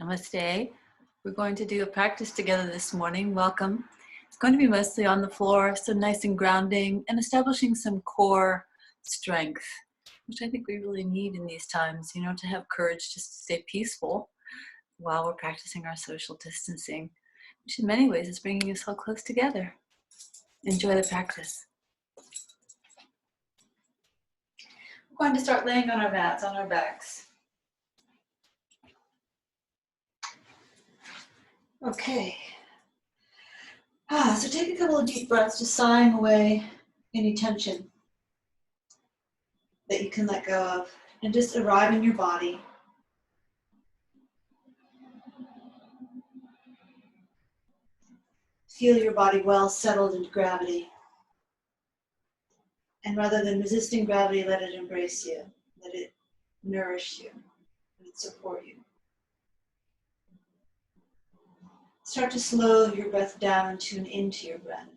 Namaste. We're going to do a practice together this morning. Welcome. It's going to be mostly on the floor, so nice and grounding and establishing some core strength, which I think we really need in these times, to have courage just to stay peaceful while we're practicing our social distancing, which in many ways is bringing us all close together. Enjoy the practice. We're going to start laying on our mats, on our backs. Okay. So take a couple of deep breaths, just sighing away any tension that you can let go of, and just arrive in your body. Feel your body well settled into gravity. And rather than resisting gravity, let it embrace you. Let it nourish you. Let it support you. Start to slow your breath down and tune into your breath.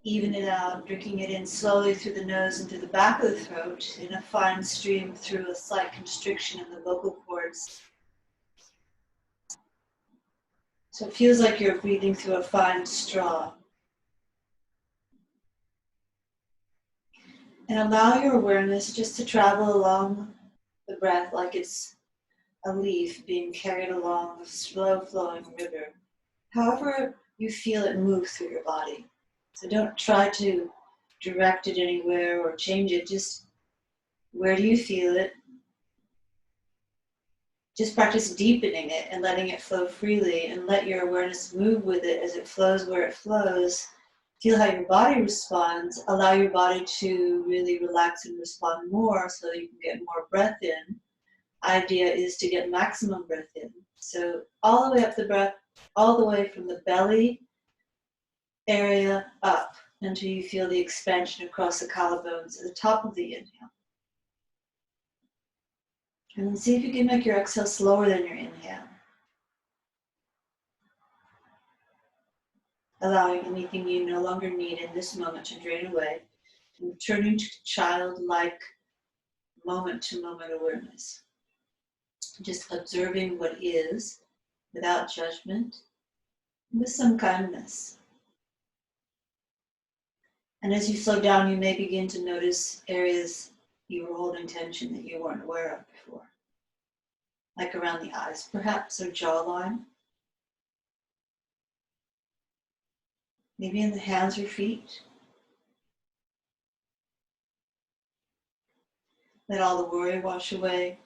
Even it out, drinking it in slowly through the nose and through the back of the throat in a fine stream through a slight constriction in the vocal cords. So it feels like you're breathing through a fine straw. And allow your awareness just to travel along the breath like it's a leaf being carried along a slow flowing river. However you feel it move through your body. So don't try to direct it anywhere or change it. Just where do you feel it? Just practice deepening it and letting it flow freely, and let your awareness move with it as it flows where it flows. Feel how your body responds. Allow your body to really relax and respond more so you can get more breath in. Idea is to get maximum breath in. So all the way up the breath, all the way from the belly area up until you feel the expansion across the collarbones at the top of the inhale. And then see if you can make your exhale slower than your inhale. Allowing anything you no longer need in this moment to drain away, and returning to childlike moment-to-moment awareness. Just observing what is without judgment, with some kindness. And as you slow down, you may begin to notice areas you were holding tension that you weren't aware of before. Like around the eyes, perhaps, or jawline. Maybe in the hands or feet. Let all the worry wash away.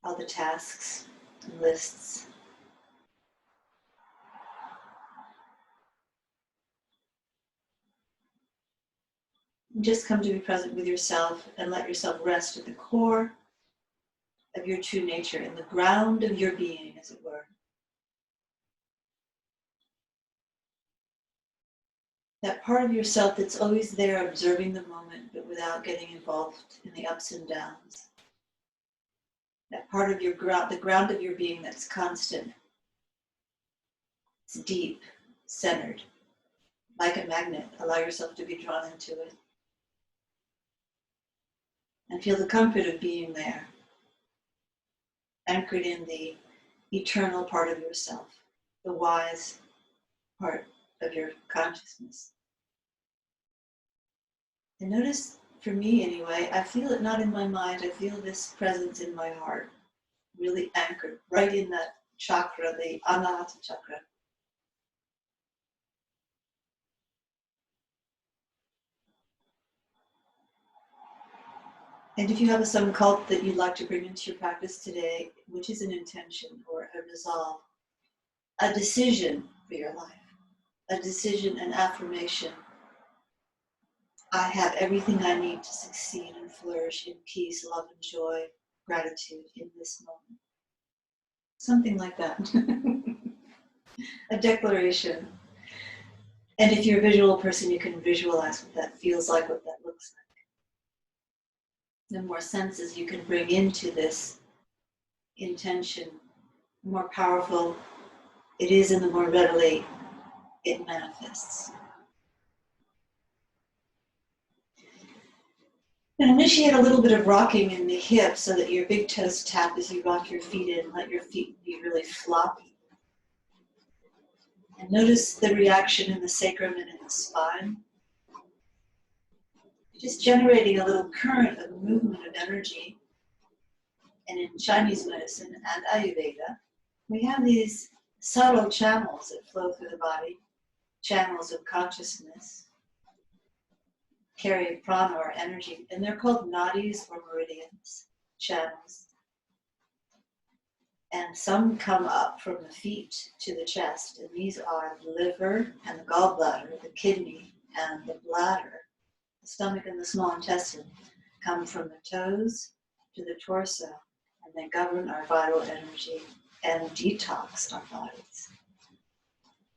All the tasks and lists. And just come to be present with yourself and let yourself rest at the core of your true nature, in the ground of your being, as it were. That part of yourself that's always there observing the moment, but without getting involved in the ups and downs. That part of your ground, the ground of your being that's constant. It's deep, centered, like a magnet. Allow yourself to be drawn into it. And feel the comfort of being there, anchored in the eternal part of yourself, the wise part of your consciousness. And notice, for me anyway, I feel it not in my mind, I feel this presence in my heart, really anchored right in that chakra, the Anahata chakra. And if you have a sankalp that you'd like to bring into your practice today, which is an intention or a resolve, a decision for your life, a decision, an affirmation. I have everything I need to succeed and flourish in peace, love, and joy, gratitude in this moment. Something like that. A declaration. And if you're a visual person, you can visualize what that feels like, what that looks like. The more senses you can bring into this intention, the more powerful it is and the more readily it manifests. And initiate a little bit of rocking in the hips so that your big toes tap as you rock your feet in. Let your feet be really floppy. And notice the reaction in the sacrum and in the spine. Just generating a little current of movement of energy. And in Chinese medicine and Ayurveda, we have these subtle channels that flow through the body, channels of consciousness, carry prana or energy, and they're called nadis or meridians, channels. And some come up from the feet to the chest, and these are the liver and the gallbladder, the kidney and the bladder. The stomach and the small intestine come from the toes to the torso, and they govern our vital energy and detox our bodies.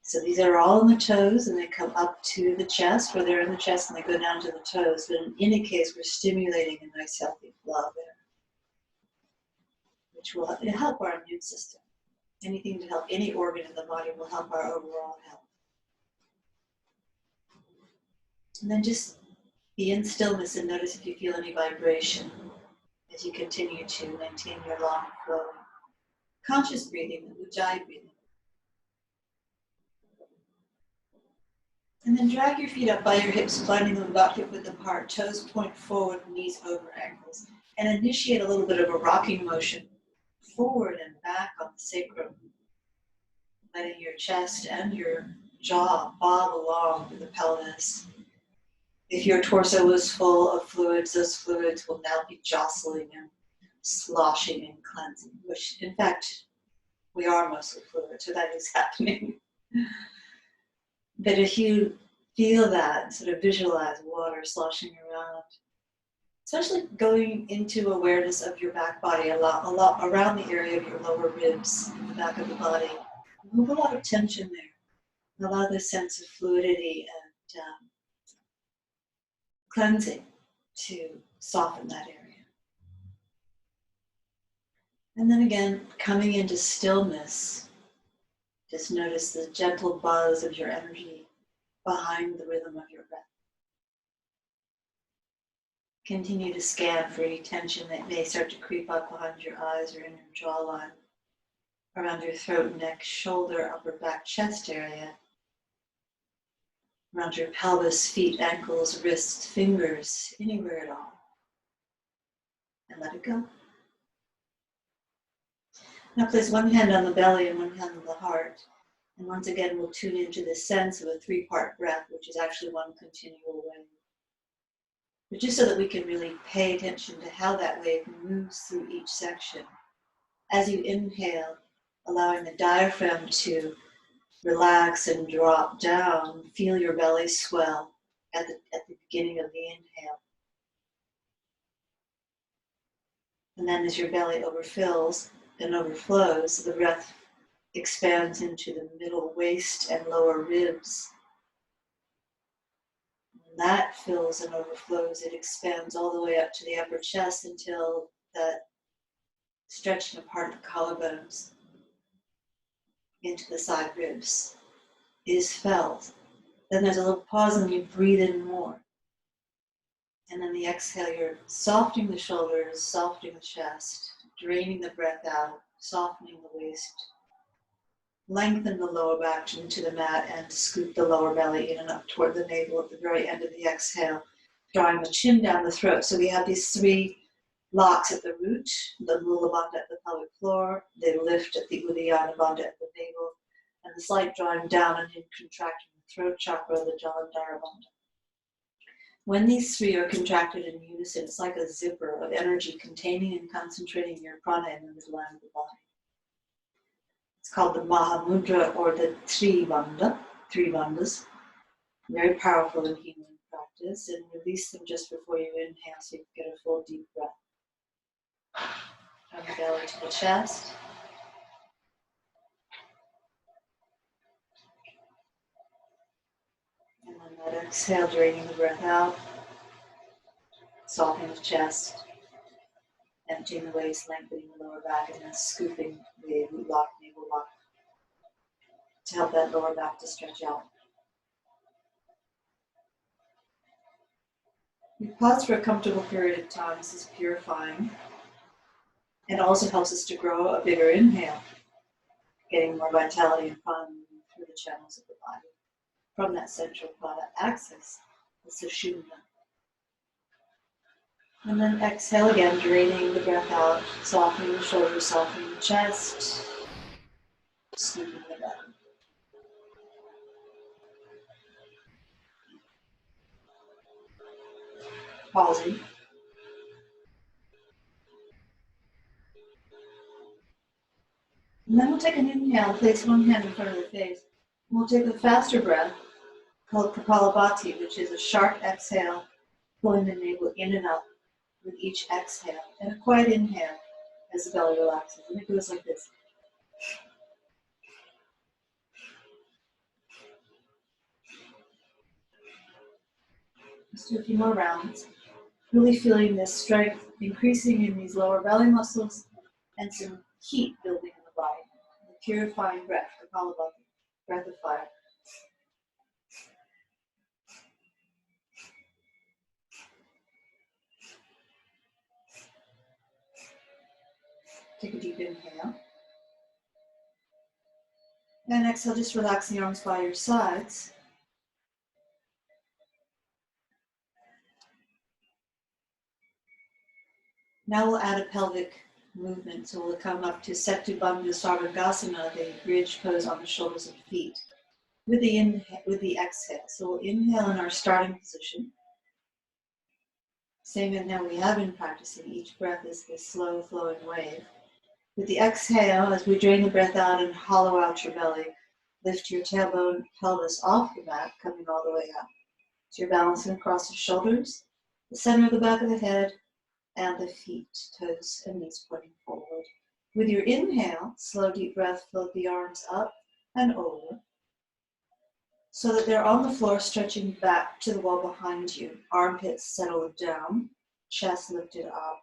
So these are all in the toes, and they come up to the chest, where they're in the chest, and they go down to the toes. But in any case, we're stimulating a nice healthy flow there, which will help our immune system. Anything to help any organ in the body will help our overall health. And then just be in stillness and notice if you feel any vibration as you continue to maintain your long flow. Conscious breathing, the Ujjayi breathing. And then drag your feet up by your hips, planting them about hip width apart, toes point forward, knees over ankles. And initiate a little bit of a rocking motion forward and back on the sacrum, letting your chest and your jaw bob along to the pelvis. If your torso was full of fluids, those fluids will now be jostling and sloshing and cleansing, which in fact, we are mostly fluid, so that is happening. But if you feel that, sort of visualize water sloshing around, especially going into awareness of your back body a lot around the area of your lower ribs, the back of the body. Move a lot of tension there. Allow this sense of fluidity and cleansing to soften that area. And then again, coming into stillness, just notice the gentle buzz of your energy behind the rhythm of your breath. Continue to scan for any tension that may start to creep up behind your eyes or in your jawline, around your throat, neck, shoulder, upper back, chest area, around your pelvis, feet, ankles, wrists, fingers, anywhere at all. And let it go. Now place one hand on the belly and one hand on the heart. And once again, we'll tune into the sense of a three-part breath, which is actually one continual wave. But just so that we can really pay attention to how that wave moves through each section. As you inhale, allowing the diaphragm to relax and drop down, feel your belly swell at the beginning of the inhale. And then as your belly overfills and overflows, the breath expands into the middle waist and lower ribs. When that fills and overflows, it expands all the way up to the upper chest until that stretching apart the collarbones into the side ribs is felt. Then there's a little pause and you breathe in more. And then the exhale, you're softening the shoulders, softening the chest, draining the breath out, softening the waist. Lengthen the lower back into the mat and scoop the lower belly in and up toward the navel at the very end of the exhale, drawing the chin down the throat. So we have these three locks at the root, the Mula Bandha at the pelvic floor, they lift at the Uddiyana Bandha at the navel, and the slight drawing down and in contracting the throat chakra, the Jalandhara Bandha. When these three are contracted in unison, it's like a zipper of energy containing and concentrating your prana in the midline of the body. It's called the Mahamudra or the three bandhas. Very powerful in healing practice, and release them just before you inhale so you can get a full deep breath. From the belly to the chest. And then that exhale, draining the breath out, softening the chest, emptying the waist, lengthening the lower back, and then scooping the root lock, navel lock to help that lower back to stretch out. We pause for a comfortable period of time. This is purifying. It also helps us to grow a bigger inhale, getting more vitality and fun through the channels of the body from that central Pada axis, the Sushumna. And then exhale again, draining the breath out, softening the shoulders, softening the chest, smoothing the belly. Pausing. And then we'll take an inhale, place one hand in front of the face. And we'll take a faster breath called Kapalabhati, which is a sharp exhale, pulling the navel in and up with each exhale, and a quiet inhale as the belly relaxes. And it goes like this. Let's do a few more rounds. Really feeling this strength increasing in these lower belly muscles and some heat building in the body. The purifying breath, Kapalabhati, breath of fire. Take a deep inhale. And exhale, just relax the arms by your sides. Now we'll add a pelvic movement. So we'll come up to Setu Bandha Sarvangasana, the bridge pose on the shoulders of the feet, with the exhale. So we'll inhale in our starting position. Same inhale we have been practicing. Each breath is this slow flowing wave. With the exhale, as we drain the breath out and hollow out your belly, lift your tailbone, pelvis off the mat, coming all the way up. So you're balancing across the shoulders, the center of the back of the head, and the feet, toes and knees pointing forward. With your inhale, slow deep breath, float the arms up and over so that they're on the floor, stretching back to the wall behind you. Armpits settled down, chest lifted up.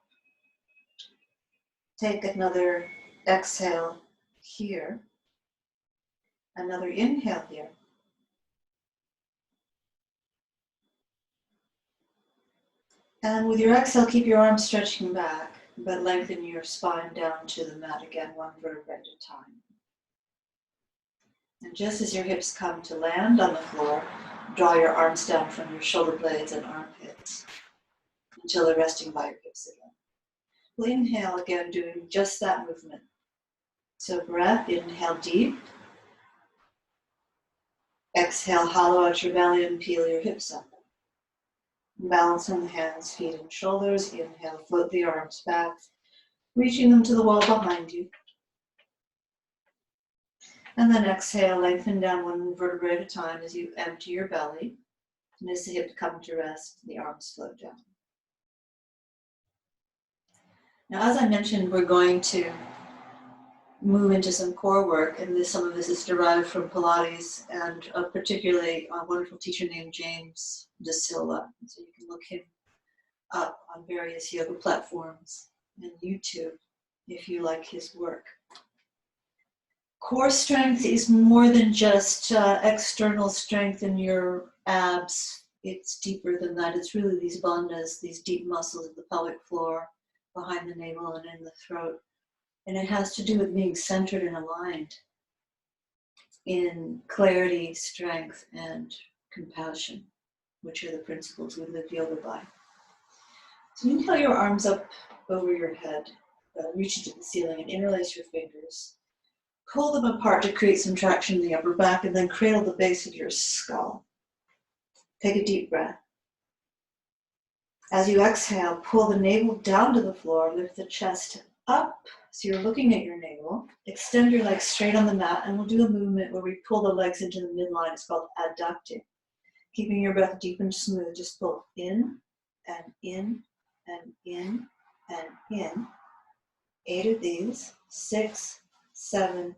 Take another exhale here, another inhale here. And with your exhale, keep your arms stretching back, but lengthen your spine down to the mat again, one vertebra at a time. And just as your hips come to land on the floor, draw your arms down from your shoulder blades and armpits until they're resting by your hips again. We'll inhale again, doing just that movement. So breath, inhale deep. Exhale, hollow out your belly and peel your hips up. Balance on the hands, feet, and shoulders. Inhale, float the arms back, reaching them to the wall behind you. And then exhale, lengthen down one vertebra at a time as you empty your belly. And as the hips come to rest, the arms float down. Now, as I mentioned, we're going to move into some core work, and some of this is derived from Pilates and particularly a wonderful teacher named James De Silva. So you can look him up on various yoga platforms and YouTube if you like his work. Core strength is more than just external strength in your abs. It's deeper than that. It's really these bandhas, these deep muscles of the pelvic floor, behind the navel and in the throat. And it has to do with being centered and aligned in clarity, strength, and compassion, which are the principles we live yoga by. So you inhale your arms up over your head, reach into the ceiling and interlace your fingers. Pull them apart to create some traction in the upper back, and then cradle the base of your skull. Take a deep breath. As you exhale, pull the navel down to the floor, lift the chest up so you're looking at your navel. Extend your legs straight on the mat, and we'll do a movement where we pull the legs into the midline. It's called adducting. Keeping your breath deep and smooth, just pull in and in and in and in. 8 of these, 6, 7,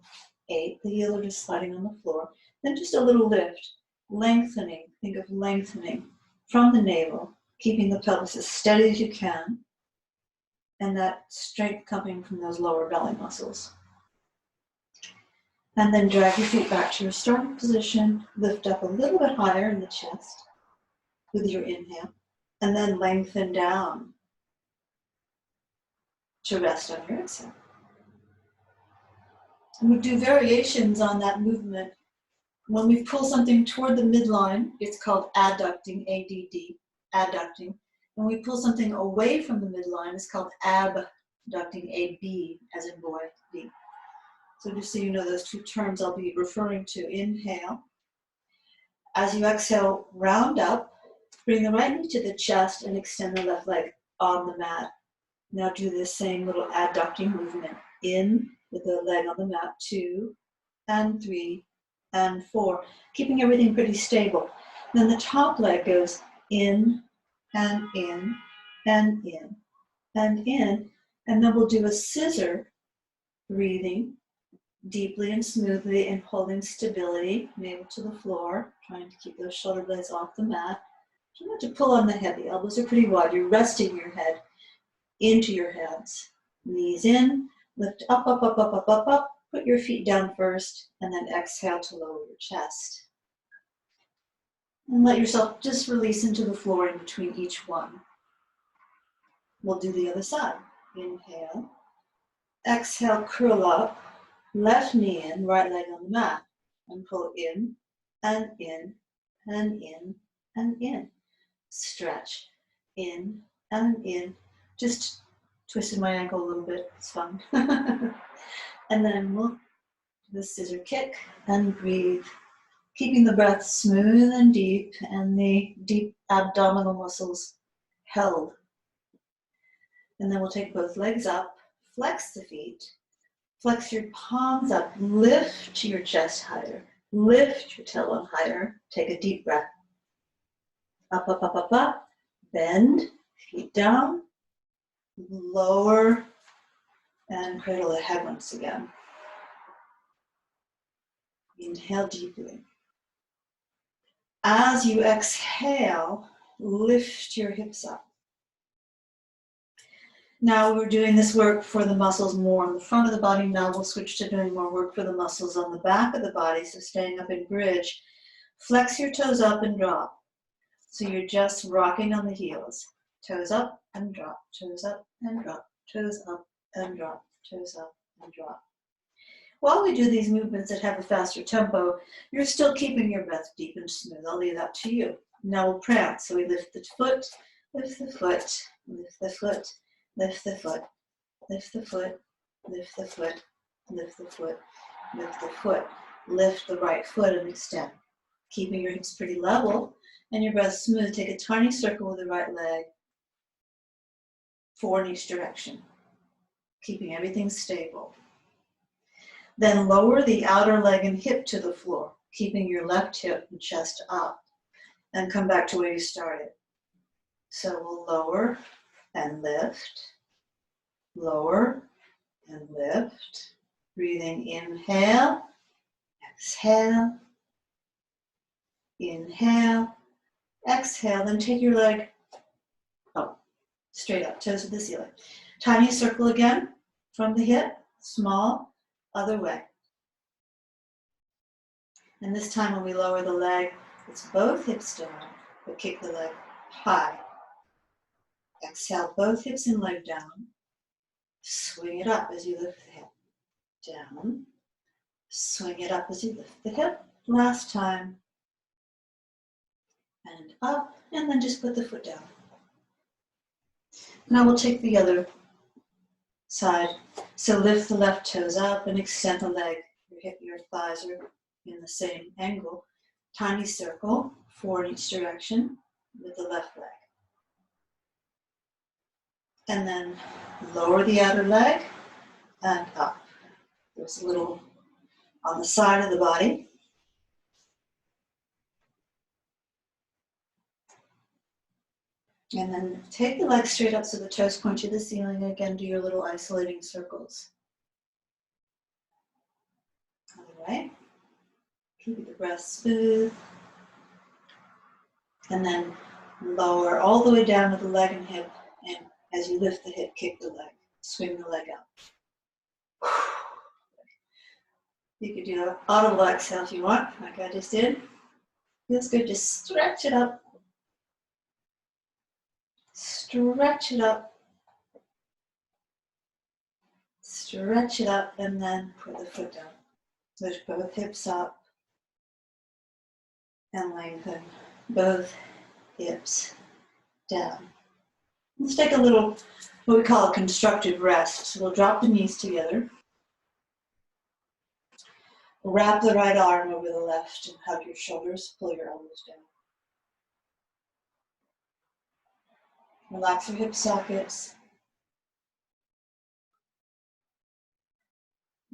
8. The heels are just sliding on the floor. Then just a little lift, lengthening. Think of lengthening from the navel, keeping the pelvis as steady as you can, and that strength coming from those lower belly muscles. And then drag your feet back to your starting position. Lift up a little bit higher in the chest with your inhale. And then lengthen down to rest on your exhale. And we do variations on that movement. When we pull something toward the midline, it's called adducting, A-D-D, adducting. When we pull something away from the midline, it's called abducting, A-B, as in boy, B. So just so you know those two terms I'll be referring to. Inhale. As you exhale, round up, bring the right knee to the chest and extend the left leg on the mat. Now do this same little adducting movement. In with the leg on the mat, 2 and 3 and 4, keeping everything pretty stable. Then the top leg goes in and in and in and in, and then we'll do a scissor, breathing deeply and smoothly and holding stability, navel to the floor, trying to keep those shoulder blades off the mat. You don't have to pull on the head, the elbows are pretty wide. You're resting your head into your hands. Knees in, lift up, up, up, up, up, up, up. Put your feet down first, and then exhale to lower your chest. And let yourself just release into the floor in between each one. We'll do the other side. Inhale. Exhale, curl up. Left knee in, right leg on the mat. And pull in, and in, and in, and in. Stretch. In, and in. Just twisted my ankle a little bit. It's fun. And then we'll do the scissor kick and breathe. Keeping the breath smooth and deep and the deep abdominal muscles held. And then we'll take both legs up, flex the feet, flex your palms up, lift your chest higher, lift your tailbone higher, take a deep breath. Up, up, up, up, up, bend, feet down, lower, and cradle the head once again. Inhale deeply. As you exhale, lift your hips up. Now we're doing this work for the muscles more on the front of the body. Now we'll switch to doing more work for the muscles on the back of the body. So staying up in bridge, flex your toes up and drop. So you're just rocking on the heels. Toes up and drop, toes up and drop, toes up and drop, toes up and drop. While we do these movements that have a faster tempo, you're still keeping your breath deep and smooth. I'll leave that to you. Now we'll prance. So we lift the foot, lift the foot, lift the foot, lift the foot, lift the foot, lift the foot, lift the foot, lift the foot. Lift the right foot and extend. Keeping your hips pretty level and your breath smooth. Take a tiny circle with the right leg, 4 in each direction. Keeping everything stable. Then lower the outer leg and hip to the floor, keeping your left hip and chest up, and come back to where you started. So we'll lower and lift, lower and lift. Breathing, inhale, exhale, inhale, exhale. Then take your leg up, straight up, toes to the ceiling. Tiny circle again from the hip, small, other way. And this time when we lower the leg, it's both hips down, but kick the leg high. Exhale, both hips and leg down. Swing it up as you lift the hip. Down. Swing it up as you lift the hip. Last time. And up, and then just put the foot down. Now we'll take the other side. So lift the left toes up and extend the leg. Your hip, your thighs are in the same angle. Tiny circle, 4 in each direction with the left leg. And then lower the outer leg and up. There's a little on the side of the body. And then take the leg straight up so the toes point to the ceiling. Again, do your little isolating circles. Other way. Keep the breath smooth. And then lower all the way down to the leg and hip. And as you lift the hip, kick the leg. Swing the leg out. You could do an audible exhale if you want, like I just did. Feels good. Just stretch it up. Stretch it up. Stretch it up and then put the foot down. Lift both hips up and lengthen both hips down. Let's take a little, what we call a constructive rest. So we'll drop the knees together. Wrap the right arm over the left and hug your shoulders, pull your elbows down. Relax your hip sockets.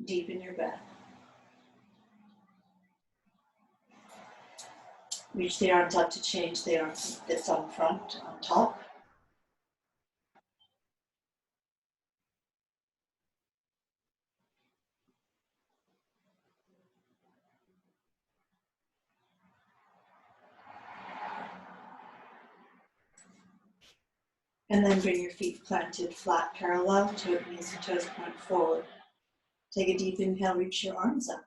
Deepen your breath. Reach the arms up to change the arm that's on front, on top. And then bring your feet planted flat parallel, knees and toes point forward. Take a deep inhale, reach your arms up.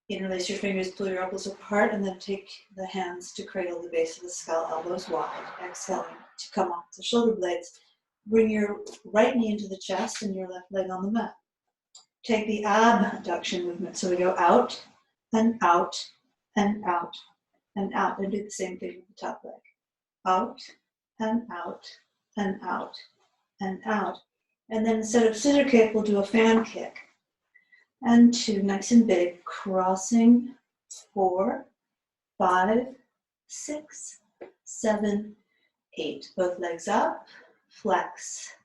Interlace your fingers, pull your elbows apart, and then take the hands to cradle the base of the skull, elbows wide. Exhaling to come off the shoulder blades. Bring your right knee into the chest and your left leg on the mat. Take the abduction movement. So we go out and out and out and out, and do the same thing with the top leg. Out and out and out and out. And then instead of scissor kick, we'll do a fan kick. And 2, nice and big, crossing, 4, 5, 6, 7, 8. Both legs up, flex.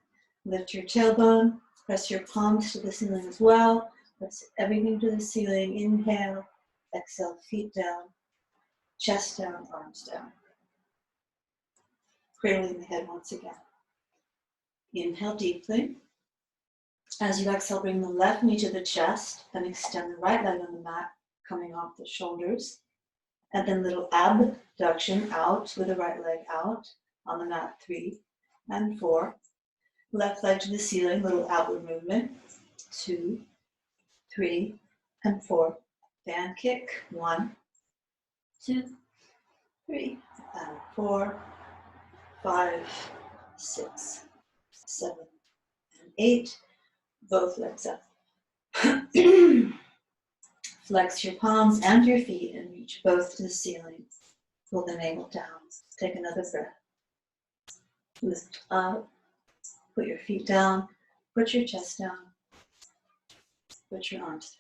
Lift your tailbone, press your palms to the ceiling as well. Press everything to the ceiling. Inhale, exhale, feet down, chest down, arms down. Cradling the head once again. Inhale deeply. As you exhale, bring the left knee to the chest and extend the right leg on the mat, coming off the shoulders. And then little abduction out with the right leg out on the mat, 3 and 4. Left leg to the ceiling, little outward movement, 2, 3, and 4. Fan kick, 1, 2, 3, and 4, 5, 6, 7, and 8. Both legs up. Flex your palms and your feet and reach both to the ceiling. Pull the navel down. Take another breath. Lift up. Put your feet down. Put your chest down. Put your arms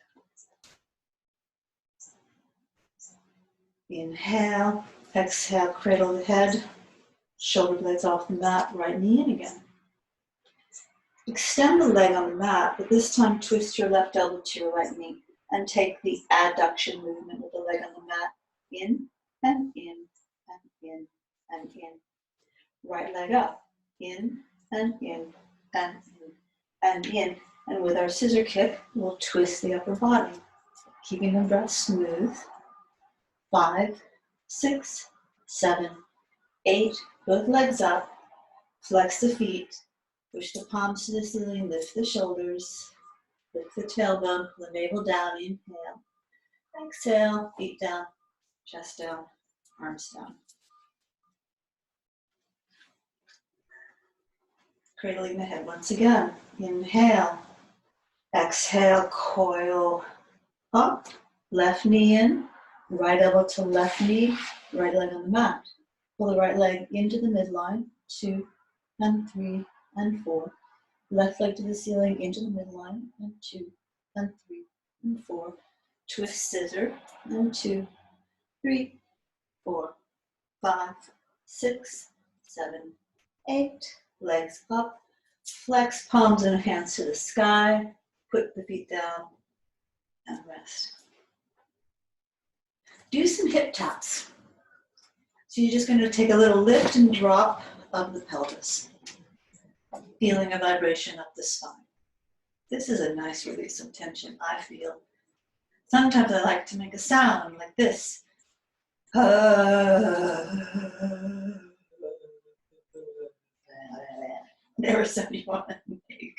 down. Inhale. Exhale. Cradle the head. Shoulder blades off the mat. Right knee in again. Extend the leg on the mat, but this time twist your left elbow to your right knee and take the adduction movement with the leg on the mat. In and in and in and in. Right leg up. In and in and in and in. And with our scissor kick, we'll twist the upper body, keeping the breath smooth. 5, 6, 7, 8. Both legs up. Flex the feet. Push the palms to the ceiling, lift the shoulders, lift the tailbone, pull the navel down, inhale. Exhale, feet down, chest down, arms down. Cradling the head once again. Inhale. Exhale, coil up, left knee in, right elbow to left knee, right leg on the mat. Pull the right leg into the midline, 2 and 3 and 4. Left leg to the ceiling, into the midline, and 2 and 3 and 4. Twist scissor, and 2, 3, 4, 5, 6, 7, 8. Legs up. Flex palms and hands to the sky. Put the feet down and rest. Do some hip taps. So you're just going to take a little lift and drop of the pelvis. Feeling a vibration up the spine. This is a nice release of tension, I feel. Sometimes I like to make a sound like this. There is something you want to make.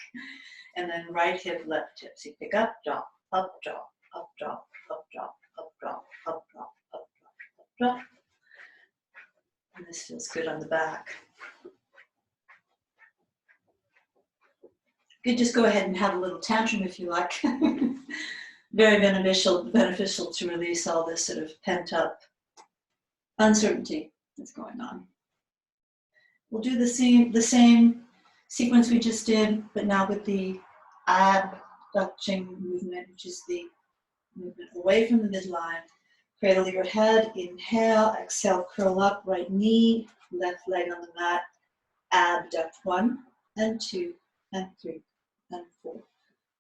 And then right hip, left hip. So you pick up, drop, up, drop, up, drop, up, drop, up, drop, up, drop, up, drop, up, drop. And this feels good on the back. You could just go ahead and have a little tantrum if you like. Very beneficial to release all this sort of pent up uncertainty that's going on. We'll do the same sequence we just did, but now with the abduction movement, which is the movement away from the midline. Cradle your head, inhale, exhale, curl up, right knee, left leg on the mat, abduct 1 and 2 and 3 and 4.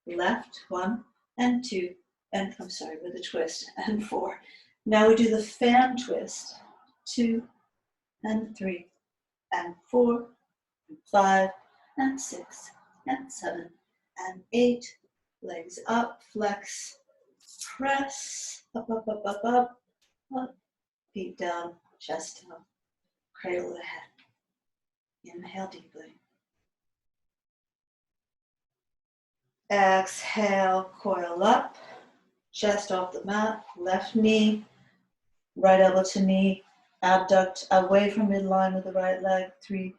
Left 1 and 2 and, I'm sorry, with a twist, and 4. Now we do the fan twist, 2 and 3 and 4 and 5 and 6 and 7 and 8. Legs up, flex, press, up, up, up, up, up, up, feet down, chest down, cradle the head. Inhale deeply. Exhale, coil up, chest off the mat, left knee, right elbow to knee, abduct away from midline with the right leg, 3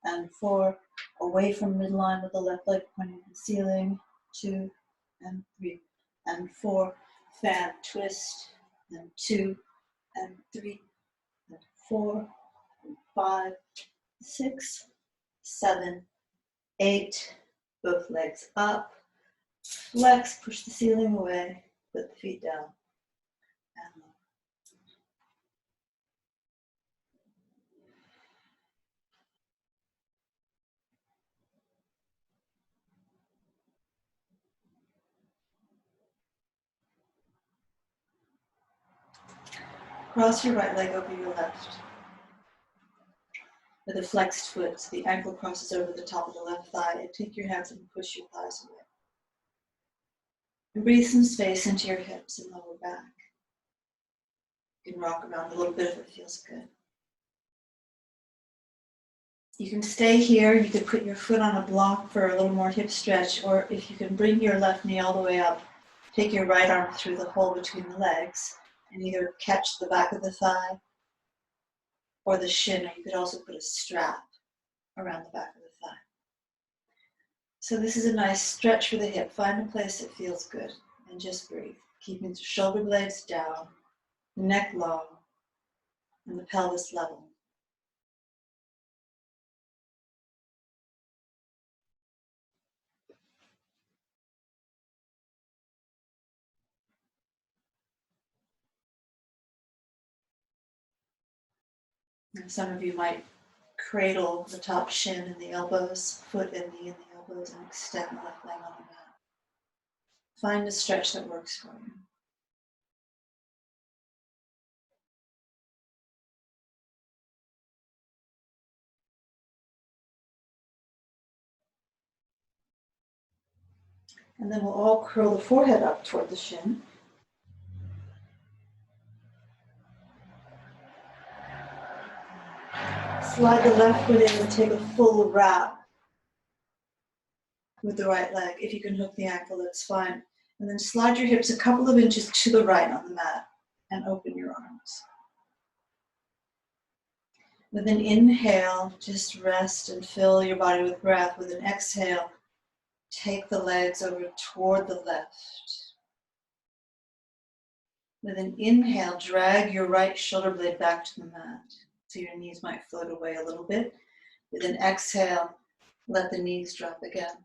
and 4, away from midline with the left leg pointing to the ceiling, 2 and 3 and 4, fan twist, and 2 and 3 and 4 and 5, 6, 7, 8, both legs up, flex, push the ceiling away, put the feet down, and lower. Cross your right leg over your left with a flexed foot, so the ankle crosses over the top of the left thigh, and take your hands and push your thighs away. And breathe some space into your hips and lower back. You can rock around a little bit if it feels good. You can stay here. You could put your foot on a block for a little more hip stretch, or if you can bring your left knee all the way up, take your right arm through the hole between the legs and either catch the back of the thigh or the shin, or you could also put a strap around the back of the thigh. So this is a nice stretch for the hip. Find a place that feels good and just breathe. Keeping the shoulder blades down, the neck long, and the pelvis level. And some of you might cradle the top shin and the elbows, foot and knee and the elbows, and extend the left leg on the mat. Find a stretch that works for you. And then we'll all curl the forehead up toward the shin. Slide the left foot in and take a full wrap with the right leg. If you can hook the ankle, that's fine. And then slide your hips a couple of inches to the right on the mat and open your arms. With an inhale, just rest and fill your body with breath. With an exhale, take the legs over toward the left. With an inhale, drag your right shoulder blade back to the mat, so your knees might float away a little bit. With an exhale, let the knees drop again,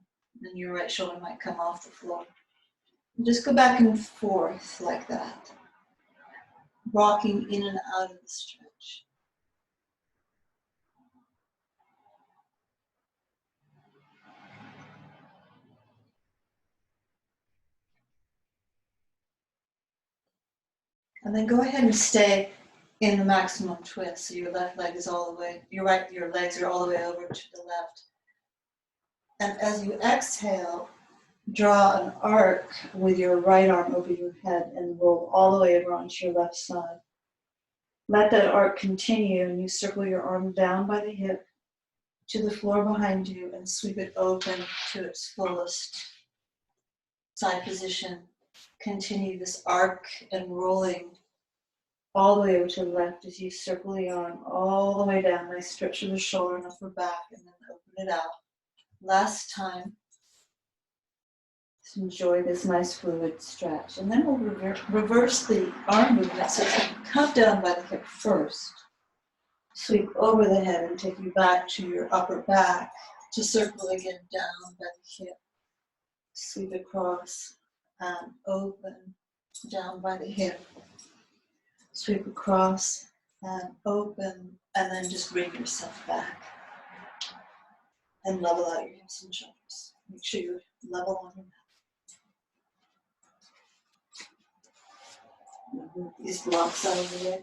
and your right shoulder might come off the floor. And just go back and forth like that, rocking in and out of the stretch. And then go ahead and stay in the maximum twist. So your left leg is all the way, your legs are all the way over to the left. And as you exhale, draw an arc with your right arm over your head and roll all the way over onto your left side. Let that arc continue, and you circle your arm down by the hip to the floor behind you and sweep it open to its fullest side position. Continue this arc and rolling all the way over to the left as you circle the arm all the way down. Nice stretch of the shoulder and upper back, and then open it out. Last time. Just enjoy this nice fluid stretch. And then we'll reverse the arm movement. So you come down by the hip first, sweep over the head and take you back to your upper back, to circle again down by the hip. Sweep across and open down by the hip. Sweep across and open, and then just bring yourself back and level out your hips and shoulders. Make sure you're level on your mat. Move these blocks out of the way.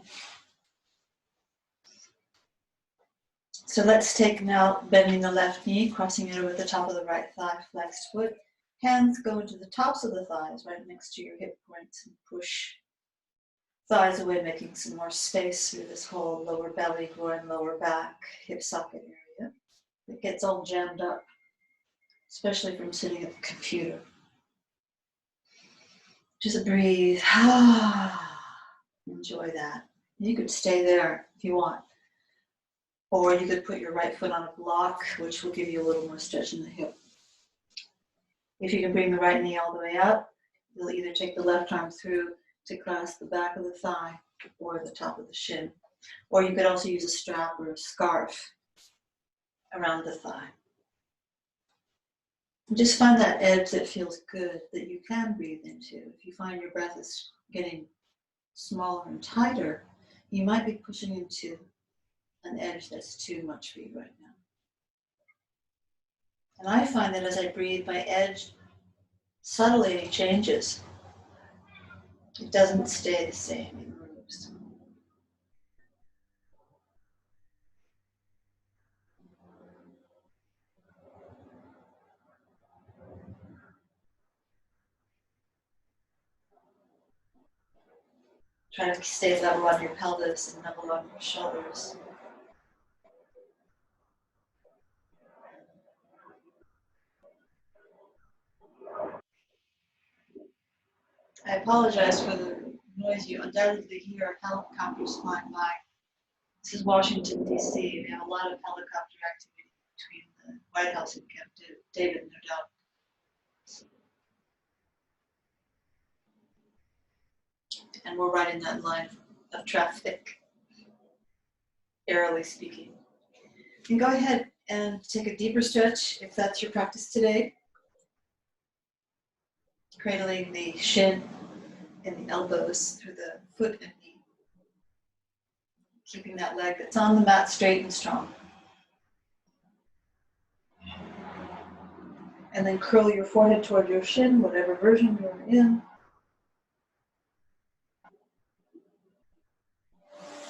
So let's take now bending the left knee, crossing it over the top of the right thigh, flexed foot. Hands go into the tops of the thighs, right next to your hip points, and push thighs away, making some more space through this whole lower belly, groin, lower back, hip socket area. It gets all jammed up, especially from sitting at the computer. Just breathe. Enjoy that. You could stay there if you want. Or you could put your right foot on a block, which will give you a little more stretch in the hip. If you can bring the right knee all the way up, you'll either take the left arm through to cross the back of the thigh or the top of the shin. Or you could also use a strap or a scarf around the thigh. And just find that edge that feels good, that you can breathe into. If you find your breath is getting smaller and tighter, you might be pushing into an edge that's too much for you right now. And I find that as I breathe, my edge subtly changes. It doesn't stay the same, it moves. Try to stay level on your pelvis and level on your shoulders. I apologize for the noise. You undoubtedly hear helicopters flying by. This is Washington, D.C. We have a lot of helicopter activity between the White House and Camp David, no doubt. And we're right in that line of traffic, airily speaking. You can go ahead and take a deeper stretch if that's your practice today. Cradling the shin and the elbows through the foot and knee. Keeping that leg that's on the mat straight and strong. And then curl your forehead toward your shin, whatever version you're in.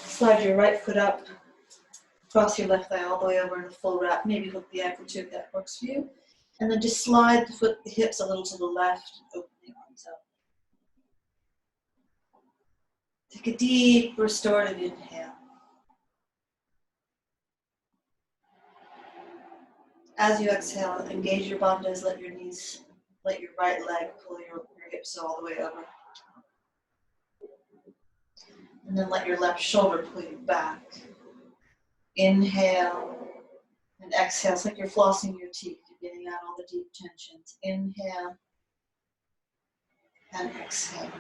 Slide your right foot up. Cross your left thigh all the way over in a full wrap. Maybe hook the ankle too if that works for you. And then just slide the hips a little to the left and open the arms up. Take a deep restorative inhale. As you exhale, engage your bandhas, let your right leg pull your hips all the way over. And then let your left shoulder pull you back. Inhale and exhale. It's like you're flossing your teeth. You're getting out all the deep tensions. Inhale and exhale.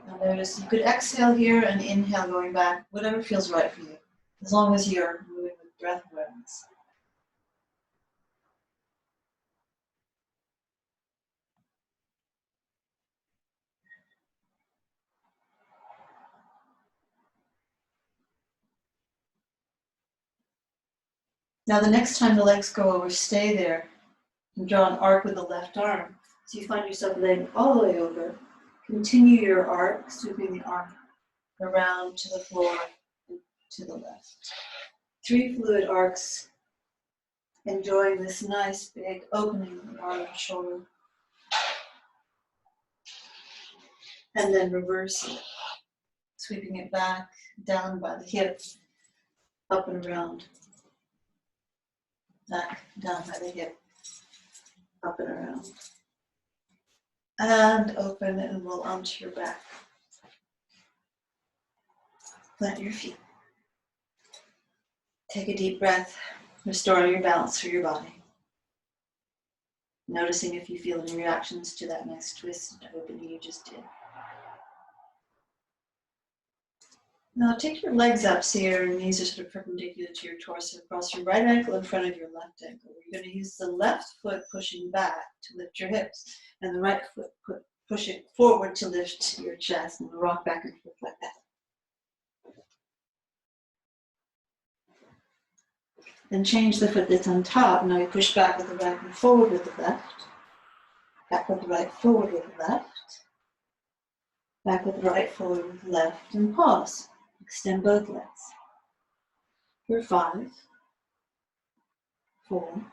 Now notice you could exhale here and inhale going back, whatever feels right for you, as long as you're moving with breath awareness. Now the next time the legs go over, stay there and draw an arc with the left arm. So you find yourself laying all the way over. Continue your arc, sweeping the arm around to the floor and to the left. 3 fluid arcs, enjoying this nice big opening of the arm and shoulder. And then reverse it, sweeping it back, down by the hip, up and around. Back, down by the hip, up and around. And open and roll onto your back. Plant your feet. Take a deep breath, restoring your balance through your body. Noticing if you feel any reactions to that next twist and opening you just did. Now take your legs up so your knees are sort of perpendicular to your torso. Cross your right ankle in front of your left ankle. You're going to use the left foot pushing back to lift your hips, and the right foot pushing forward to lift your chest, and rock back and forth like that. Then change the foot that's on top. Now you push back with the right and forward with the left. Back with the right, forward with the left. Back with the right, forward with the left, and pause. Extend both legs. For 5, 4,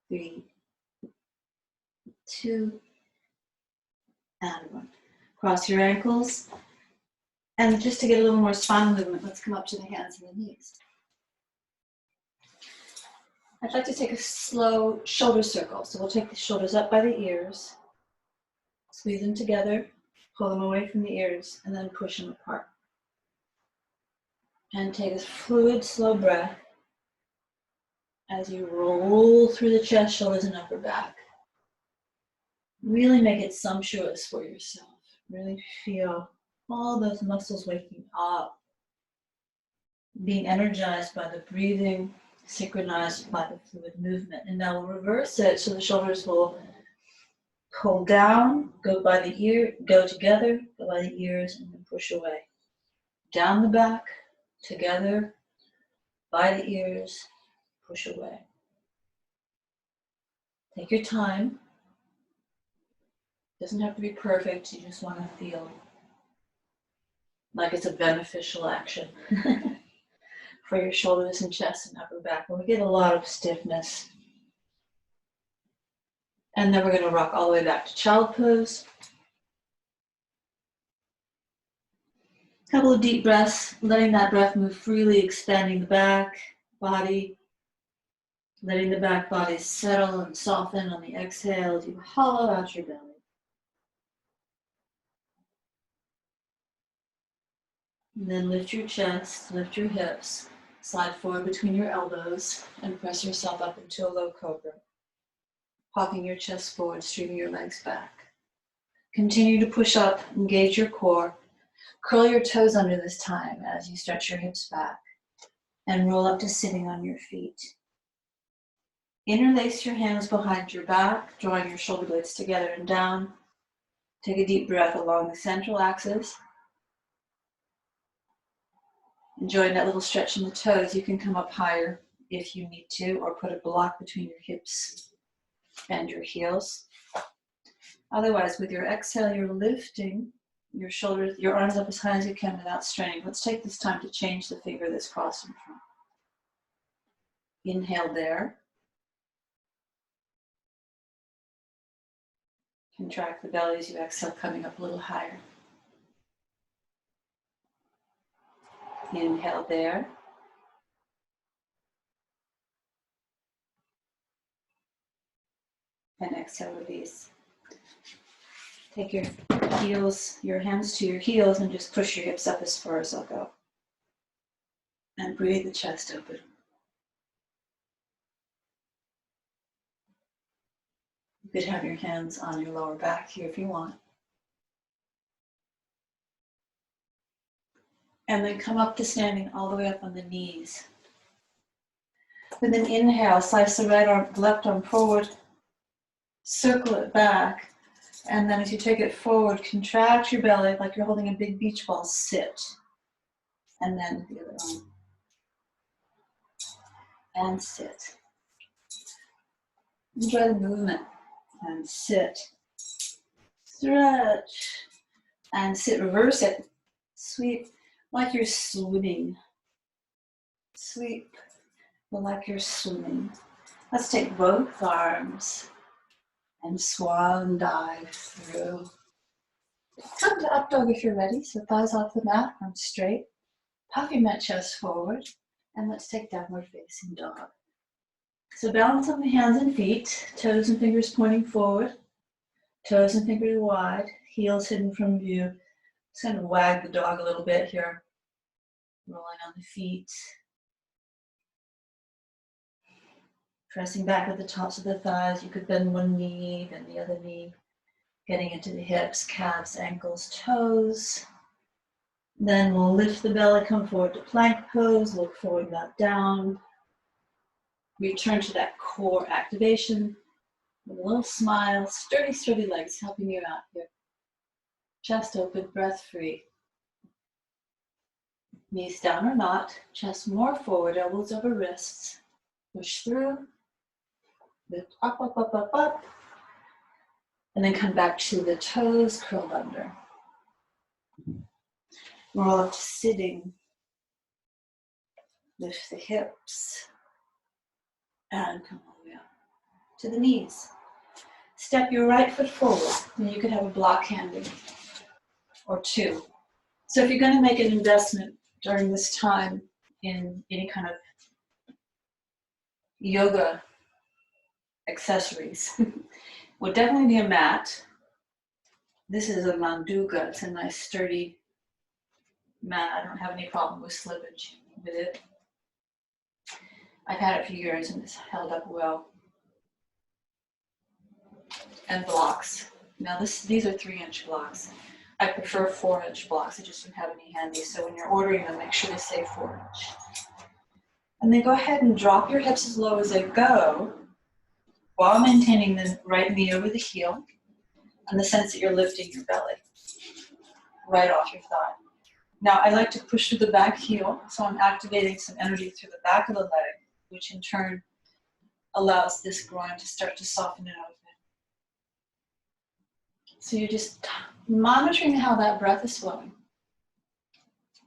3, 2, and 1. Cross your ankles. And just to get a little more spinal movement, let's come up to the hands and the knees. I'd like to take a slow shoulder circle. So we'll take the shoulders up by the ears, squeeze them together, pull them away from the ears, and then push them apart. And take a fluid, slow breath as you roll through the chest, shoulders, and upper back. Really make it sumptuous for yourself. Really feel all those muscles waking up, being energized by the breathing, synchronized by the fluid movement. And now we'll reverse it so the shoulders will pull down, go by the ear, go together, go by the ears, and then push away. Down the back, together, by the ears, push away. Take your time. Doesn't have to be perfect, you just want to feel like it's a beneficial action for your shoulders and chest and upper back. When we get a lot of stiffness. And then we're going to rock all the way back to child pose. Couple of deep breaths, letting that breath move freely, expanding the back body, letting the back body settle and soften on the exhale as you hollow out your belly. And then lift your chest, lift your hips, slide forward between your elbows, and press yourself up into a low cobra. Popping your chest forward, streaming your legs back. Continue to push up, engage your core. Curl your toes under this time as you stretch your hips back and roll up to sitting on your feet. Interlace your hands behind your back, drawing your shoulder blades together and down. Take a deep breath along the central axis. Enjoying that little stretch in the toes. You can come up higher if you need to, or put a block between your hips and your heels. Otherwise, with your exhale, you're lifting your shoulders, your arms up as high as you can without straining. Let's take this time to change the finger that's crossed in front. Inhale there. Contract the belly as you exhale, coming up a little higher. Inhale there. And exhale, release. Take your heels, your hands to your heels, and just push your hips up as far as they'll go. And breathe the chest open. You could have your hands on your lower back here if you want. And then come up to standing all the way up on the knees. With an inhale, slice the right arm, left arm forward, circle it back, and then as you take it forward, contract your belly like you're holding a big beach ball, sit. And then the other arm. And sit. Enjoy the movement. And sit. Stretch. And sit, reverse it. Sweep like you're swimming. Sweep like you're swimming. Let's take both arms and swan dive through. Come to up dog if you're ready. So thighs off the mat, arms straight. Puff your mat chest forward. And let's take downward facing dog. So balance on the hands and feet. Toes and fingers pointing forward. Toes and fingers wide. Heels hidden from view. Just kind of wag the dog a little bit here. Rolling on the feet. Pressing back with the tops of the thighs. You could bend one knee, bend the other knee. Getting into the hips, calves, ankles, toes. Then we'll lift the belly, come forward to plank pose, look forward, not down. Return to that core activation with a little smile, sturdy, sturdy legs helping you out here. Chest open, breath free. Knees down or not, chest more forward, elbows over wrists. Push through, lift up, up, up, up, up. And then come back to the toes, curled under. Roll up to sitting. Lift the hips. And come all the way up to the knees. Step your right foot forward. And you could have a block handy or two. So if you're going to make an investment during this time in any kind of yoga accessories, would definitely be a mat. This is a manduka. It's a nice sturdy mat. I don't have any problem with slippage with it. I've had it for years and it's held up well. And blocks. Now these are 3-inch blocks. I prefer 4-inch blocks. I just don't have any handy. So when you're ordering them, make sure they say 4-inch. And then go ahead and drop your hips as low as they go while maintaining the right knee over the heel and the sense that you're lifting your belly right off your thigh. Now I like to push through the back heel, so I'm activating some energy through the back of the leg, which in turn allows this groin to start to soften and open. So you're just monitoring how that breath is flowing.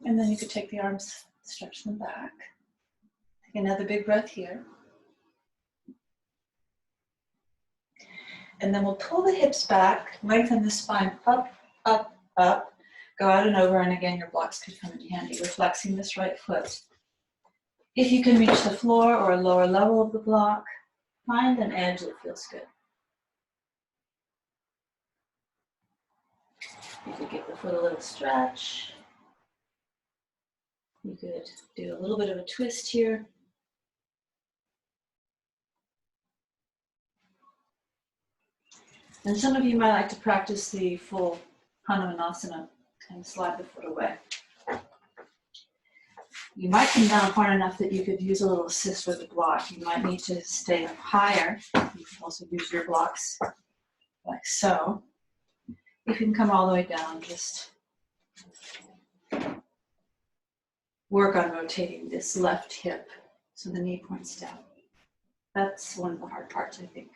And then you could take the arms, stretch them back. Take another big breath here. And then we'll pull the hips back, lengthen the spine up, up, up. Go out and over, and again, your blocks could come in handy. We're flexing this right foot. If you can reach the floor or a lower level of the block, find an edge that feels good. You could give the foot a little stretch. You could do a little bit of a twist here. And some of you might like to practice the full Hanumanasana and slide the foot away. You might come down hard enough that you could use a little assist with the block. You might need to stay up higher. You can also use your blocks like so. If you can come all the way down, just work on rotating this left hip so the knee points down. That's one of the hard parts, I think.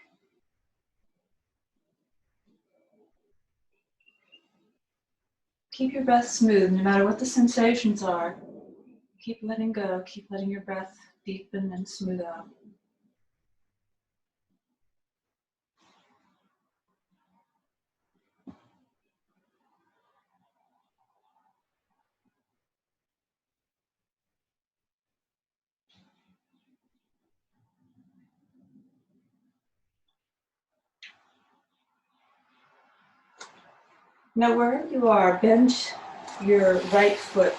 Keep your breath smooth, no matter what the sensations are. Keep letting go, keep letting your breath deepen and smooth out. Now wherever you are, bend your right foot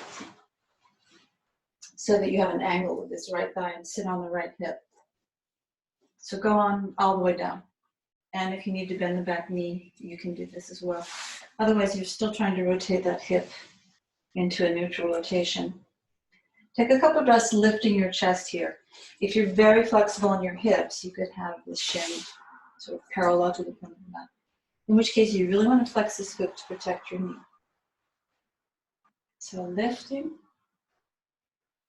so that you have an angle with this right thigh and sit on the right hip. So go on all the way down. And if you need to bend the back knee, you can do this as well. Otherwise, you're still trying to rotate that hip into a neutral rotation. Take a couple of breaths lifting your chest here. If you're very flexible in your hips, you could have the shin sort of parallel to the front of the mat. In which case, you really want to flex this foot to protect your knee. So lifting,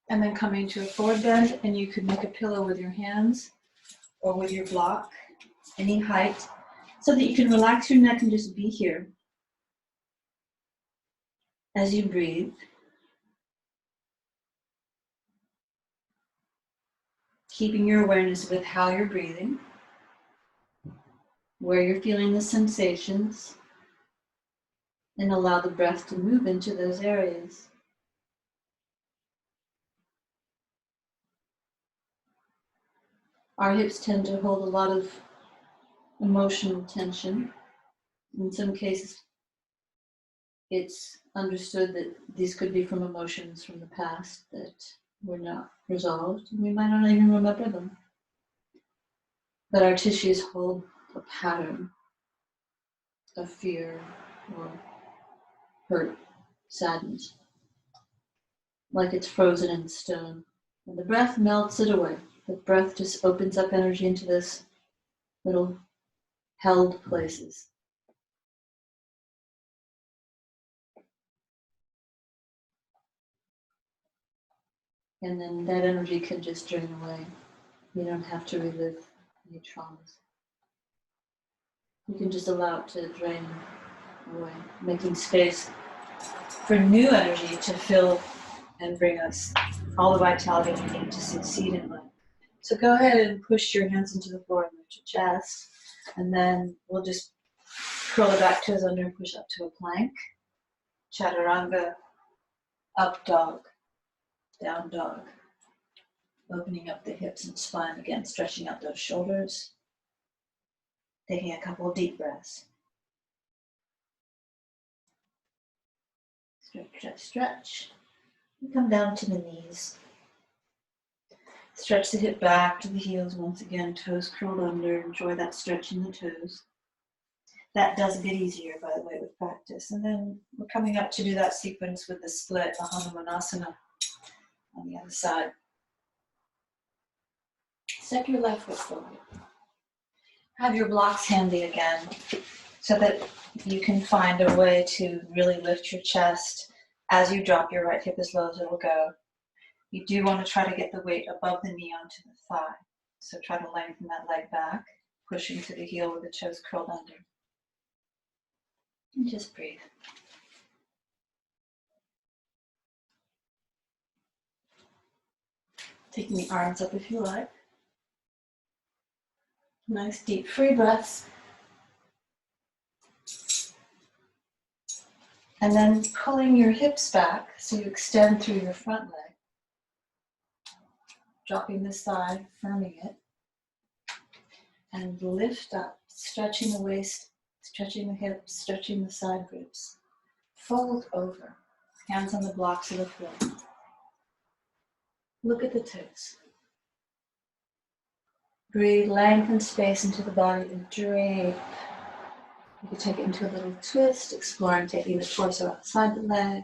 and then coming to a forward bend, and you could make a pillow with your hands or with your block, any height, so that you can relax your neck and just be here as you breathe. Keeping your awareness with how you're breathing, where you're feeling the sensations, and allow the breath to move into those areas. Our hips tend to hold a lot of emotional tension. In some cases, it's understood that these could be from emotions from the past that were not resolved, and we might not even remember them. that our tissues hold a pattern of fear or hurt, sadness, like it's frozen in stone. And the breath melts it away. The breath just opens up energy into this little held places. And then that energy can just drain away. You don't have to relive any traumas. You can just allow it to drain away, making space for new energy to fill and bring us all the vitality we need to succeed in life. So go ahead and push your hands into the floor and lift your chest. And then we'll just curl the back toes under and push up to a plank. Chaturanga, up dog, down dog. Opening up the hips and spine again, stretching out those shoulders. Taking a couple of deep breaths. Stretch, stretch, stretch. And come down to the knees. Stretch the hip back to the heels once again, toes curled under. Enjoy that stretch in the toes. That does get easier, by the way, with practice. And then we're coming up to do that sequence with the split, a Hanumanasana on the other side. Step your left foot forward. Have your blocks handy again so that you can find a way to really lift your chest as you drop your right hip as low as it'll go. You do want to try to get the weight above the knee onto the thigh. So try to lengthen that leg back, pushing to the heel with the toes curled under. And just breathe. Taking the arms up if you like. Nice deep free breaths. And then pulling your hips back so you extend through your front leg. Dropping the thigh, firming it. And lift up, stretching the waist, stretching the hips, stretching the side ribs. Fold over, hands on the blocks of the floor. Look at the toes. Breathe, lengthen space into the body and drape. You can take it into a little twist, exploring taking the torso outside the leg.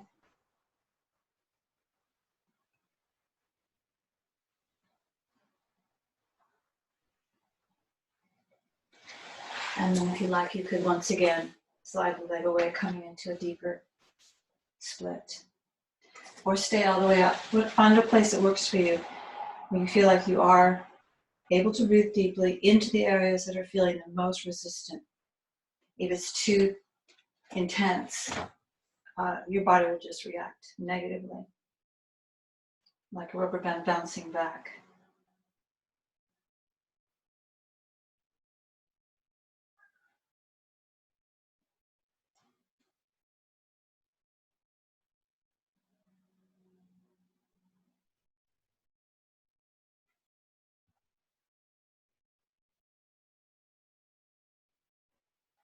And then if you like, you could once again slide the leg away, coming into a deeper split. Or stay all the way up. Find a place that works for you, where you feel like you are able to breathe deeply into the areas that are feeling the most resistant. If it's too intense, your body will just react negatively, like a rubber band bouncing back.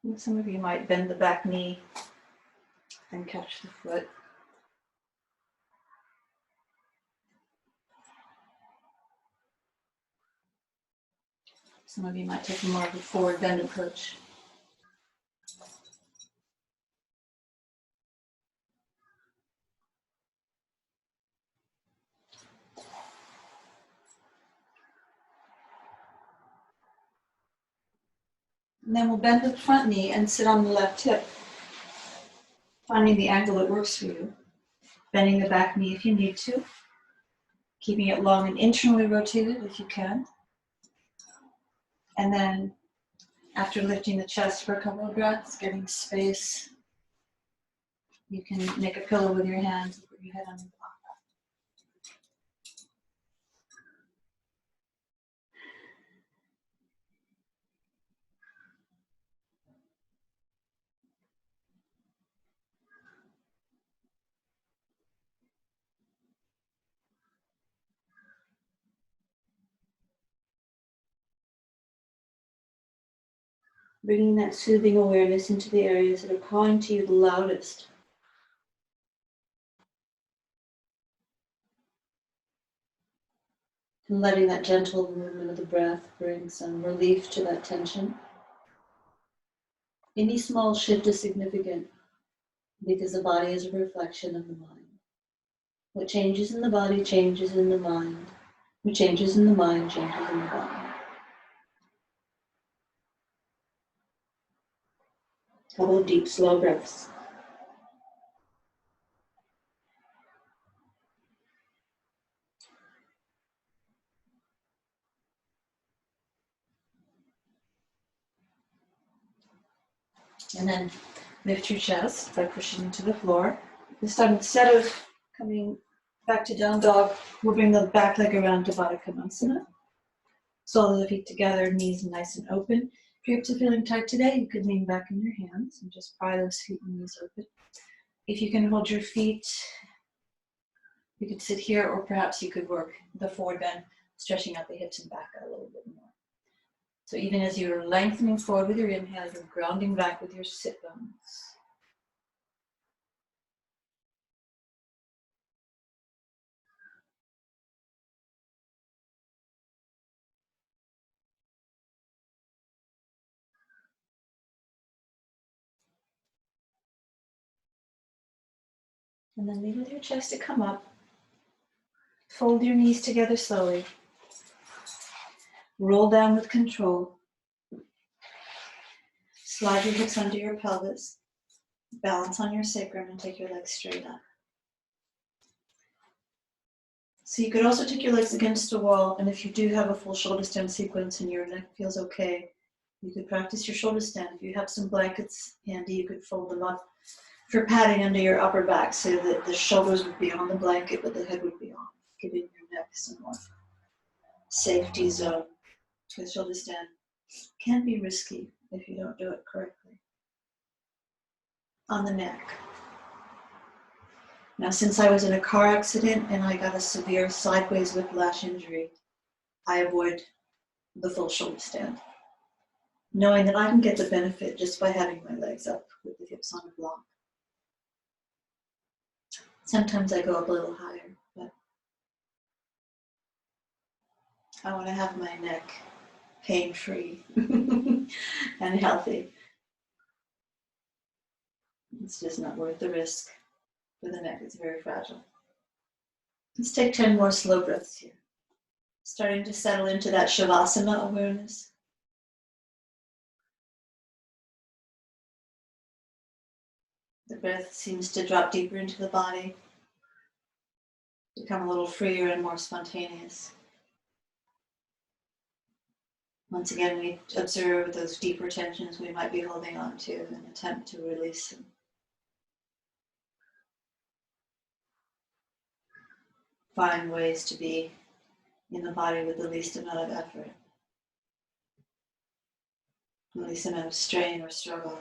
And some of you might bend the back knee and catch the foot. Some of you might take more of a forward bend approach. And then we'll bend the front knee and sit on the left hip, finding the angle that works for you. Bending the back knee if you need to, keeping it long and internally rotated if you can. And then after lifting the chest for a couple of breaths, getting space, you can make a pillow with your hands and put your head on your block. Bringing that soothing awareness into the areas that are calling to you the loudest. And letting that gentle movement of the breath bring some relief to that tension. Any small shift is significant because the body is a reflection of the mind. What changes in the body changes in the mind. What changes in the mind changes in the body. Couple of deep, slow breaths. And then lift your chest by pushing into the floor. This time, instead of coming back to down dog, we'll bring the back leg around to Baddha Konasana. Soles of the feet together, knees nice and open. If your hips are feeling tight today, you could lean back in your hands and just pry those feet and knees open. If you can hold your feet, you could sit here, or perhaps you could work the forward bend, stretching out the hips and back a little bit more. So even as you're lengthening forward with your inhale, you're grounding back with your sit bones. And then leave with your chest to come up. Fold your knees together slowly. Roll down with control. Slide your hips under your pelvis. Balance on your sacrum and take your legs straight up. So you could also take your legs against a wall, and if you do have a full shoulder stand sequence and your neck feels okay, you could practice your shoulder stand. If you have some blankets handy, you could fold them up for padding under your upper back so that the shoulders would be on the blanket but the head would be off, giving your neck some more safety zone. The shoulder stand can be risky if you don't do it correctly. On the neck. Now, since I was in a car accident and I got a severe sideways whiplash injury, I avoid the full shoulder stand, knowing that I can get the benefit just by having my legs up with the hips on the block. Sometimes I go up a little higher, but I want to have my neck pain-free and healthy. It's just not worth the risk for the neck. It's very fragile. Let's take 10 more slow breaths here. Starting to settle into that Shavasana awareness. The breath seems to drop deeper into the body, become a little freer and more spontaneous. Once again, we observe those deeper tensions we might be holding on to and attempt to release them. Find ways to be in the body with the least amount of effort, the least amount of strain or struggle.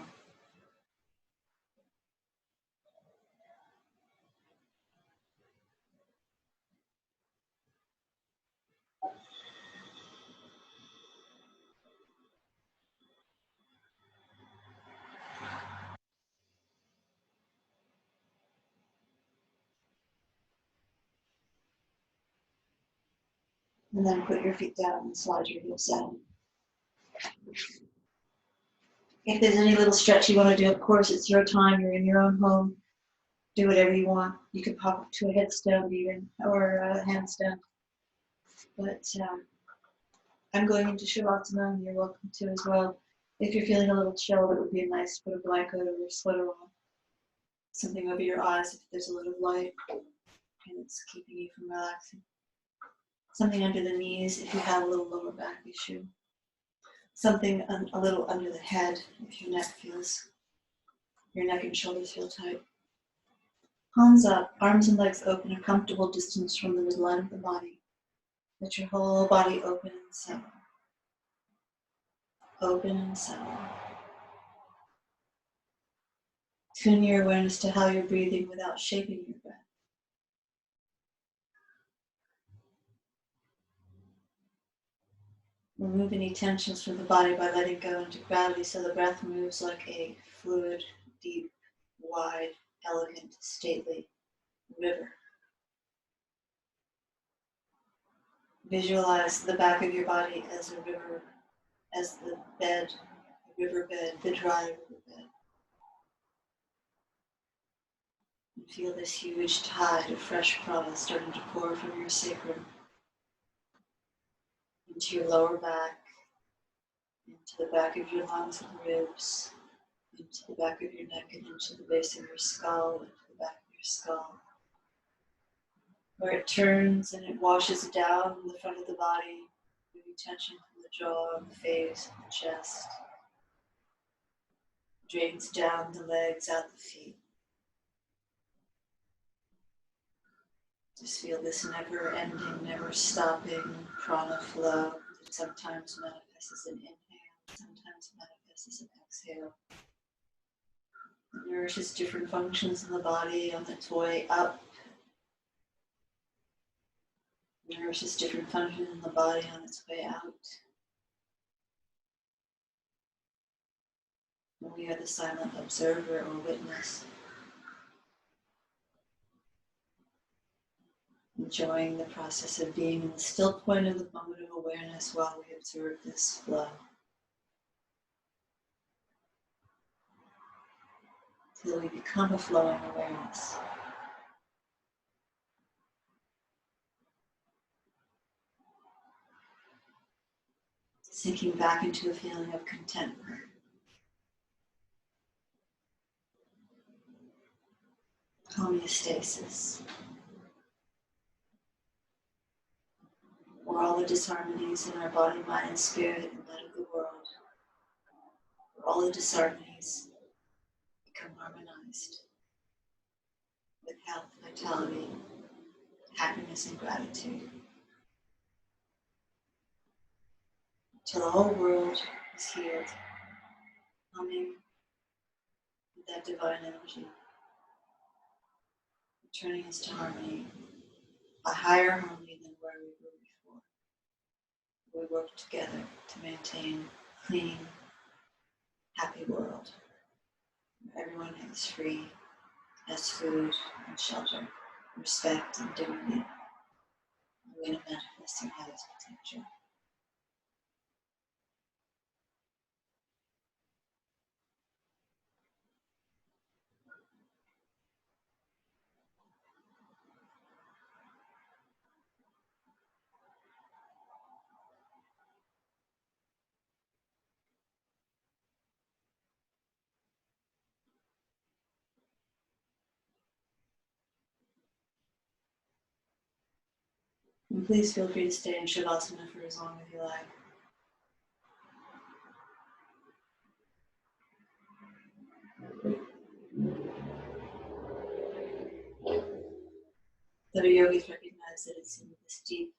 And then put your feet down and slide your heels down. If there's any little stretch you want to do, of course, it's your time. You're in your own home. Do whatever you want. You could pop up to a headstand even, or a handstand. But I'm going into Shavasana, and you're welcome to as well. If you're feeling a little chill, it would be nice to put a blanket or a sweater on. Something over your eyes if there's a little light and it's keeping you from relaxing. Something under the knees if you have a little lower back issue. Something a little under the head if your neck and shoulders feel tight. Palms up, arms and legs open, a comfortable distance from the midline of the body. Let your whole body open and settle. Open and settle. Tune your awareness to how you're breathing without shaping your breath. Remove any tensions from the body by letting go into gravity so the breath moves like a fluid, deep, wide, elegant, stately river. Visualize the back of your body as a river, as the bed, the riverbed, the dry riverbed. And feel this huge tide of fresh prana starting to pour from your sacrum into your lower back, into the back of your lungs and ribs, into the back of your neck and into the base of your skull, into the back of your skull, where it turns and it washes down the front of the body, moving tension from the jaw, the face, the chest, drains down the legs, out the feet. Just feel this never-ending, never-stopping prana flow that sometimes manifests as an inhale, sometimes manifests as an exhale. It nourishes different functions in the body on its way up. It nourishes different functions in the body on its way out. And we are the silent observer or witness, enjoying the process of being in the still point of the moment of awareness while we observe this flow. Till we become a flowing awareness. Sinking back into a feeling of contentment. Homeostasis. Where all the disharmonies in our body, mind, and spirit and that of the world, where all the disharmonies become harmonized with health, vitality, happiness, and gratitude. Till the whole world is healed, humming with that divine energy, returning us to harmony, a higher harmony than where we were before. We work together to maintain a clean, happy world where everyone is free, has food and shelter, respect and dignity, a way to manifest their highest potential. And please feel free to stay in Shavasana for as long as you like. The yogis recognize that it's in this deep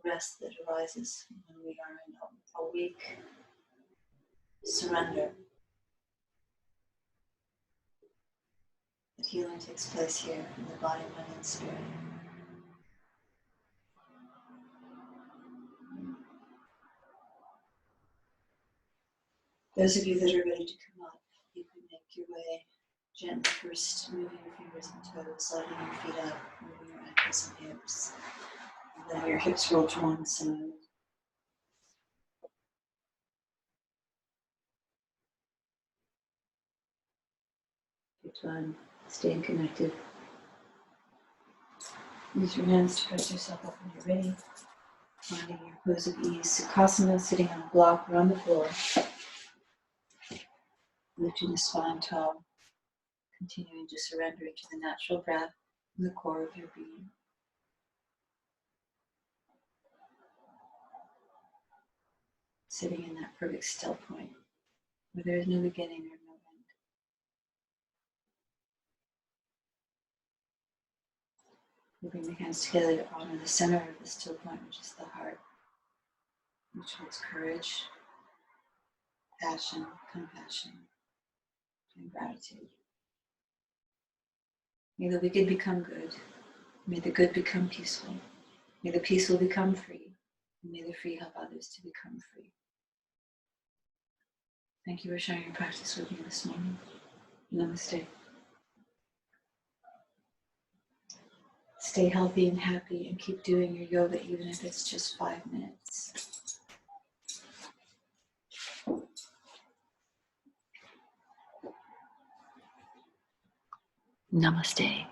rest that arises when we are in a weak surrender. That healing takes place here in the body, mind, and spirit. Those of you that are ready to come up, you can make your way gently, first moving your fingers and toes, sliding your feet up, moving your ankles and hips. And then your hips roll to one side. Take time, staying connected. Use your hands to press yourself up when you're ready. Finding your pose of ease, Sukhasana, sitting on a block or on the floor. Lifting the spine tall, continuing to surrender into the natural breath in the core of your being. Sitting in that perfect still point where there is no beginning or no end. We bring the hands together to honor the center of the still point, which is the heart, which holds courage, passion, compassion, and gratitude. May the wicked become good. May the good become peaceful. May the peaceful become free. And may the free help others to become free. Thank you for sharing your practice with me this morning. Namaste. Stay healthy and happy and keep doing your yoga even if it's just 5 minutes. Namaste.